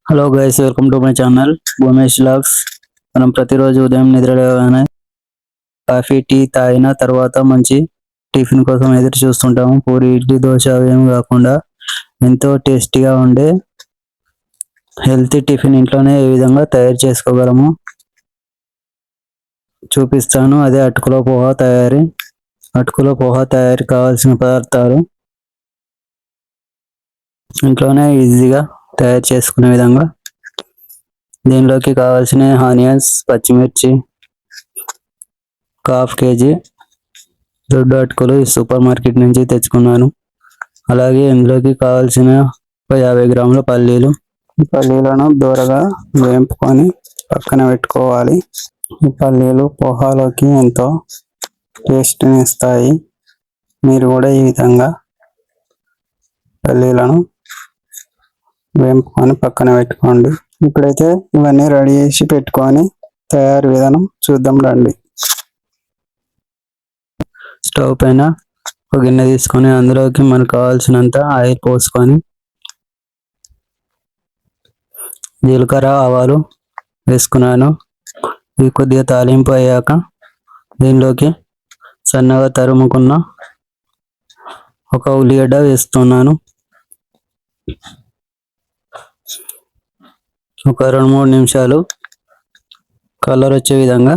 Hello guys, welcome to my channel Bhoomesh vlogs. మనం ప్రతిరోజు ఉదయం నిద్ర లేవగానే కాఫీ టీ తాగిన తర్వాత మంచి టిఫిన్ కోసం ఎదురు చూస్తుంటాము. పూరి, ఇడ్లీ, దోశ ఏం కాకుండా ఎంతో టేస్టీగా ఉండే హెల్తీ టిఫిన్ ఇంట్లోనే ఏ విధంగా తయారు చేసుకోగలము చూపిస్తాను. అదే అటుకుల పోహా తయారీ. అటుకుల పోహా తయారీ కావాల్సిన పదార్థాలు ఇంట్లోనే ఈజీగా తయారు చేసుకునే విధంగా దీనిలోకి కావాల్సిన ఆనియన్స్, పచ్చిమిర్చి, హాఫ్ కేజీ దొడ్డు అటుకులు సూపర్ మార్కెట్ నుంచి తెచ్చుకున్నాను. అలాగే ఇందులోకి కావాల్సిన 50 గ్రాముల పల్లీలు. పల్లీలను దూరగా వేపుకొని పక్కన పెట్టుకోవాలి. ఈ పల్లీలు పోహాలోకి ఎంతో టేస్ట్ని ఇస్తాయి. మీరు కూడా ఈ విధంగా పల్లీలను వేపుకొని పక్కన పెట్టుకోండి. ఇప్పుడైతే ఇవన్నీ రెడీ చేసి పెట్టుకొని తయారు విధానం చూద్దాం రండి. స్టవ్ పైన ఒక గిన్నె తీసుకొని అందులోకి మనకు కావాల్సినంత ఆయిల్ పోసుకొని జీలకర్ర, ఆవాలు వేసుకున్నాను. ఇవి కొద్దిగా తాలింపు అయ్యాక దీనిలోకి సన్నగా తరుముకున్న ఒక ఉల్లిగడ్డ వేస్తున్నాను. ఒక 2-3 నిమిషాలు కలర్ వచ్చే విధంగా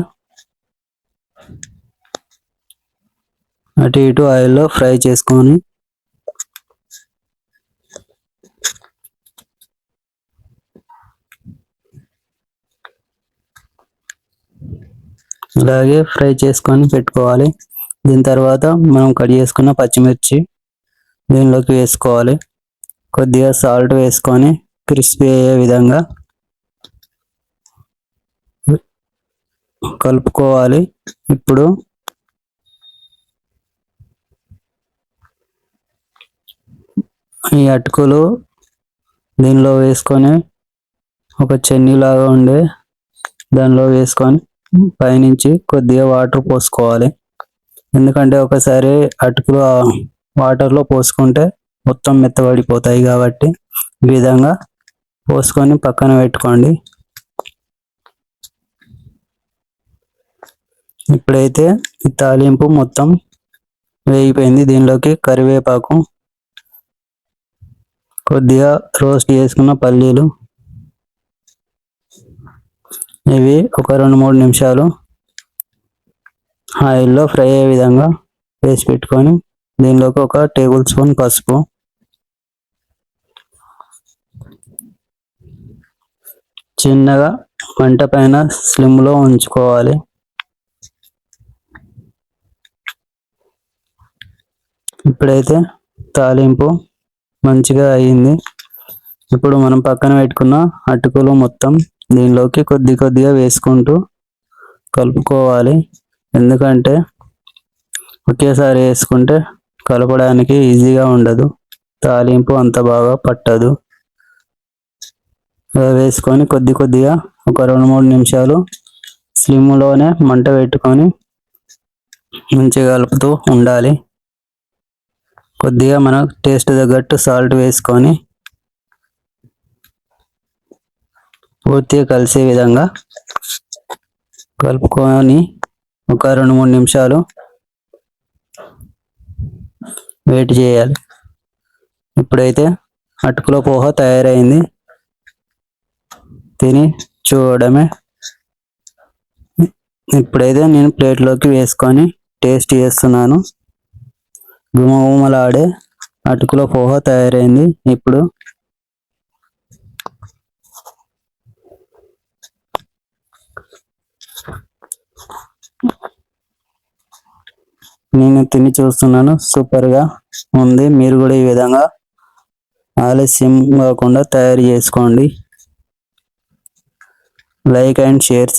అటు ఇటు ఆయిల్లో ఫ్రై చేసుకొని అలాగే ఫ్రై చేసుకొని పెట్టుకోవాలి. దీని తర్వాత మనం కట్ చేసుకున్న పచ్చిమిర్చి దీనిలోకి వేసుకోవాలి. కొద్దిగా సాల్ట్ వేసుకొని క్రిస్పీ అయ్యే విధంగా కలుపుకోవాలి. ఇప్పుడు ఈ అటుకులు దీనిలో వేసుకొని ఒక చెన్నీలాగా ఉండే దానిలో వేసుకొని పైనుంచి కొద్దిగా వాటర్ పోసుకోవాలి. ఎందుకంటే ఒకసారి అటుకులు వాటర్లో పోసుకుంటే మొత్తం మెత్తబడిపోతాయి కాబట్టి ఈ విధంగా పోసుకొని పక్కన పెట్టుకోండి. ఇప్పుడైతే ఈ తాలింపు మొత్తం వేగిపోయింది. దీనిలోకి కరివేపాకు, కొద్దిగా రోస్ట్ చేసుకున్న పల్లీలు, ఇవి ఒక 2-3 నిమిషాలు ఆయిల్లో ఫ్రై అయ్యే విధంగా వేసి పెట్టుకొని దీనిలోకి ఒక టేబుల్ స్పూన్ పసుపు, చిన్నగా మంట పైన స్లిమ్లో ఉంచుకోవాలి. ఇప్పుడైతే తాలింపు మంచిగా అయ్యింది. ఇప్పుడు మనం పక్కన పెట్టుకున్న అటుకులు మొత్తం దీనిలోకి కొద్దిగా వేసుకుంటూ కలుపుకోవాలి. ఎందుకంటే ఒకేసారి వేసుకుంటే కలపడానికి ఈజీగా ఉండదు, తాలింపు అంత బాగా పట్టదు. వేసుకొని కొద్దిగా ఒక 2-3 నిమిషాలు స్లిమ్లోనే మంట పెట్టుకొని మంచిగా కలుపుతూ ఉండాలి. కొద్దిగా మన టేస్ట్ తగ్గట్టు సాల్ట్ వేసుకొని పూర్తిగా కలిసే విధంగా కలుపుకొని ఒక 2-3 నిమిషాలు వెయిట్ చేయాలి. ఇప్పుడైతే అటుకుల పోహ తయారైంది. తిని చూడడమే. ఇప్పుడైతే నేను ప్లేట్లోకి వేసుకొని టేస్ట్ చేస్తున్నాను. గుమగుమలాడే అటుకుల పోహ తయారైంది. ఇప్పుడు నేను తిని చూస్తున్నాను, సూపర్గా ఉంది. మీరు కూడా ఈ విధంగా ఆలస్యం కాకుండా తయారు చేసుకోండి. Like and share.